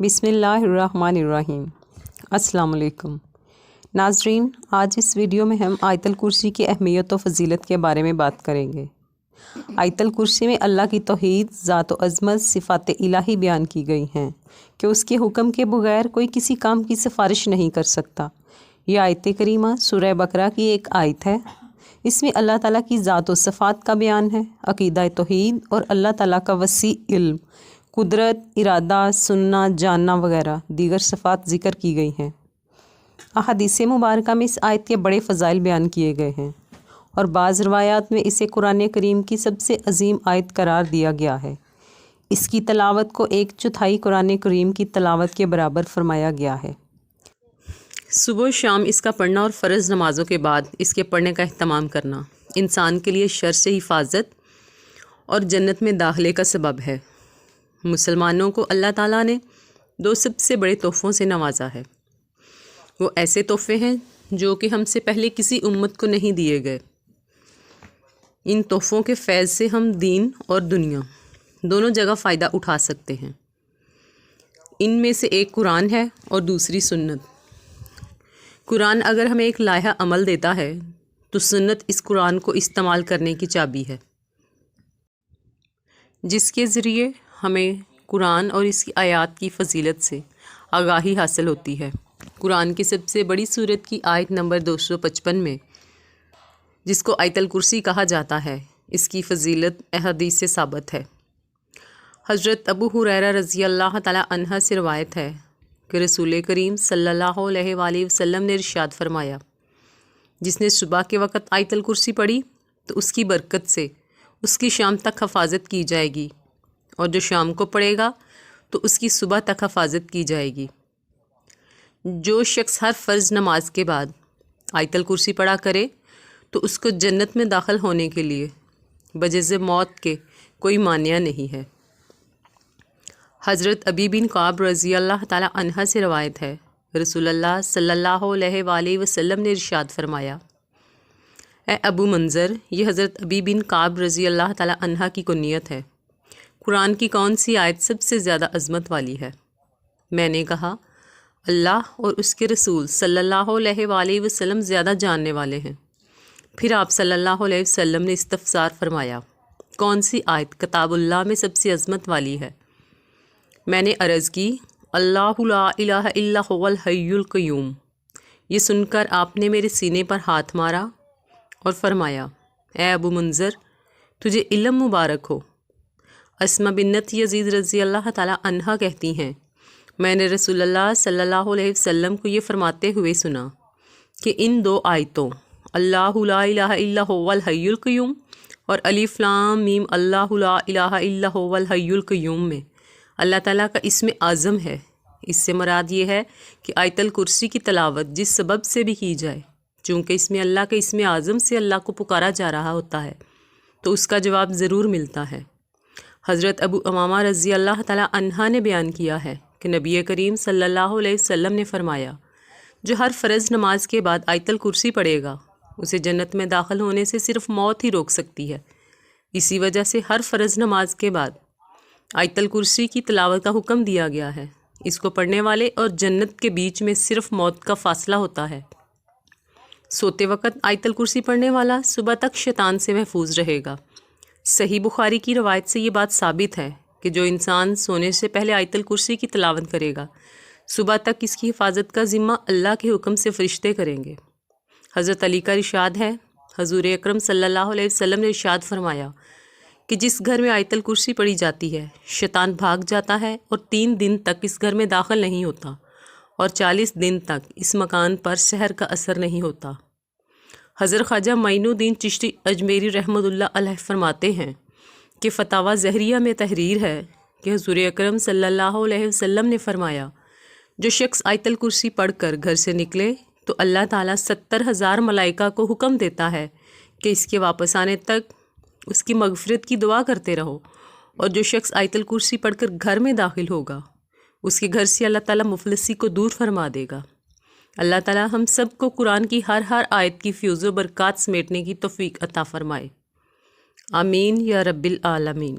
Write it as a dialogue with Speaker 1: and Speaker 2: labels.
Speaker 1: بسم اللہ الرحمن الرحیم۔ السلام علیکم ناظرین، آج اس ویڈیو میں ہم آیت الکرسی کی اہمیت و فضیلت کے بارے میں بات کریں گے۔ آیت الکرسی میں اللہ کی توحید، ذات و عظمت، صفات الہی بیان کی گئی ہیں کہ اس کے حکم کے بغیر کوئی کسی کام کی سفارش نہیں کر سکتا۔ یہ آیت کریمہ سورہ بقرہ کی ایک آیت ہے۔ اس میں اللہ تعالیٰ کی ذات و صفات کا بیان ہے، عقیدہ توحید اور اللہ تعالیٰ کا وسیع علم، قدرت، ارادہ، سننا، جاننا وغیرہ دیگر صفات ذکر کی گئی ہیں۔ احادیث مبارکہ میں اس آیت کے بڑے فضائل بیان کیے گئے ہیں اور بعض روایات میں اسے قرآن کریم کی سب سے عظیم آیت قرار دیا گیا ہے۔ اس کی تلاوت کو 1/4 قرآن کریم کی تلاوت کے برابر فرمایا گیا ہے۔ صبح و شام اس کا پڑھنا اور فرض نمازوں کے بعد اس کے پڑھنے کا اہتمام کرنا انسان کے لیے شر سے حفاظت اور جنت میں داخلے کا سبب ہے۔ مسلمانوں کو اللہ تعالیٰ نے 2 سب سے بڑے تحفوں سے نوازا ہے۔ وہ ایسے تحفے ہیں جو کہ ہم سے پہلے کسی امت کو نہیں دیے گئے۔ ان تحفوں کے فیض سے ہم دین اور دنیا دونوں جگہ فائدہ اٹھا سکتے ہیں۔ ان میں سے ایک قرآن ہے اور دوسری سنت۔ قرآن اگر ہمیں ایک لائحہ عمل دیتا ہے تو سنت اس قرآن کو استعمال کرنے کی چابی ہے، جس کے ذریعے ہمیں قرآن اور اس کی آیات کی فضیلت سے آگاہی حاصل ہوتی ہے۔ قرآن کی سب سے بڑی سورت کی آیت نمبر 255 میں، جس کو آیت الکرسی کہا جاتا ہے، اس کی فضیلت احادیث سے ثابت ہے۔ حضرت ابو ہریرہ رضی اللہ تعالیٰ عنہ سے روایت ہے کہ رسول کریم صلی اللہ علیہ وآلہ وسلم نے ارشاد فرمایا، جس نے صبح کے وقت آیت الکرسی پڑھی تو اس کی برکت سے اس کی شام تک حفاظت کی جائے گی، اور جو شام کو پڑھے گا تو اس کی صبح تک حفاظت کی جائے گی۔ جو شخص ہر فرض نماز کے بعد آیت الکرسی پڑھا کرے تو اس کو جنت میں داخل ہونے کے لیے بجز موت کے کوئی مانع نہیں ہے۔ حضرت ابی بن کعب رضی اللہ تعالیٰ عنہ سے روایت ہے، رسول اللہ صلی اللہ علیہ وآلہ وسلم نے ارشاد فرمایا، اے ابو منظر، یہ حضرت ابی بن کعب رضی اللہ تعالیٰ عنہ کی کنیت ہے، قرآن کی کون سی آیت سب سے زیادہ عظمت والی ہے؟ میں نے کہا، اللہ اور اس کے رسول صلی اللہ علیہ وآلہ وسلم زیادہ جاننے والے ہیں۔ پھر آپ صلی اللہ علیہ وسلم نے استفسار فرمایا، کون سی آیت کتاب اللہ میں سب سے عظمت والی ہے؟ میں نے عرض کی، اللہ لا الہ الا هو الحی القیوم۔ یہ سن کر آپ نے میرے سینے پر ہاتھ مارا اور فرمایا، اے ابو منظر، تجھے علم مبارک ہو۔ اسما بنت یزید رضی اللہ تعالیٰ عنہ کہتی ہیں، میں نے رسول اللہ صلی اللہ علیہ وسلم کو یہ فرماتے ہوئے سنا کہ ان 2 آیتوں اللہ لا الہ الا هو الحی القیوم اور الف لام میم اللہ لا الہ الا هو الحی القیوم میں اللہ تعالیٰ کا اسم اعظم ہے۔ اس سے مراد یہ ہے کہ آیت الکرسی کی تلاوت جس سبب سے بھی کی جائے، چونکہ اس میں اللہ کے اسم اعظم سے اللہ کو پکارا جا رہا ہوتا ہے، تو اس کا جواب ضرور ملتا ہے۔ حضرت ابو امامہ رضی اللہ تعالیٰ عنہ نے بیان کیا ہے کہ نبی کریم صلی اللہ علیہ وسلم نے فرمایا، جو ہر فرض نماز کے بعد آیت الکرسی پڑھے گا، اسے جنت میں داخل ہونے سے صرف موت ہی روک سکتی ہے۔ اسی وجہ سے ہر فرض نماز کے بعد آیت الکرسی کی تلاوت کا حکم دیا گیا ہے۔ اس کو پڑھنے والے اور جنت کے بیچ میں صرف موت کا فاصلہ ہوتا ہے۔ سوتے وقت آیت الکرسی پڑھنے والا صبح تک شیطان سے محفوظ رہے گا۔ صحیح بخاری کی روایت سے یہ بات ثابت ہے کہ جو انسان سونے سے پہلے آیت الکرسی کی تلاوت کرے گا، صبح تک اس کی حفاظت کا ذمہ اللہ کے حکم سے فرشتے کریں گے۔ حضرت علی کا ارشاد ہے، حضور اکرم صلی اللہ علیہ وسلم نے ارشاد فرمایا کہ جس گھر میں آیت الکرسی پڑھی جاتی ہے، شیطان بھاگ جاتا ہے اور 3 دن تک اس گھر میں داخل نہیں ہوتا، اور 40 دن تک اس مکان پر سحر کا اثر نہیں ہوتا۔ حضرت خواجہ معین الدین چشتی اجمیری رحمۃ اللہ علیہ فرماتے ہیں کہ فتاویٰ زہریہ میں تحریر ہے کہ حضور اکرم صلی اللہ علیہ وسلم نے فرمایا، جو شخص آیت الکرسی پڑھ کر گھر سے نکلے تو اللہ تعالیٰ 70,000 ملائکہ کو حکم دیتا ہے کہ اس کے واپس آنے تک اس کی مغفرت کی دعا کرتے رہو، اور جو شخص آیت الکرسی پڑھ کر گھر میں داخل ہوگا، اس کے گھر سے اللہ تعالیٰ مفلسی کو دور فرما دے گا۔ اللہ تعالیٰ ہم سب کو قرآن کی ہر آیت کی فیوز و برکات سمیٹنے کی توفیق عطا فرمائے۔ آمین یا رب العالمین۔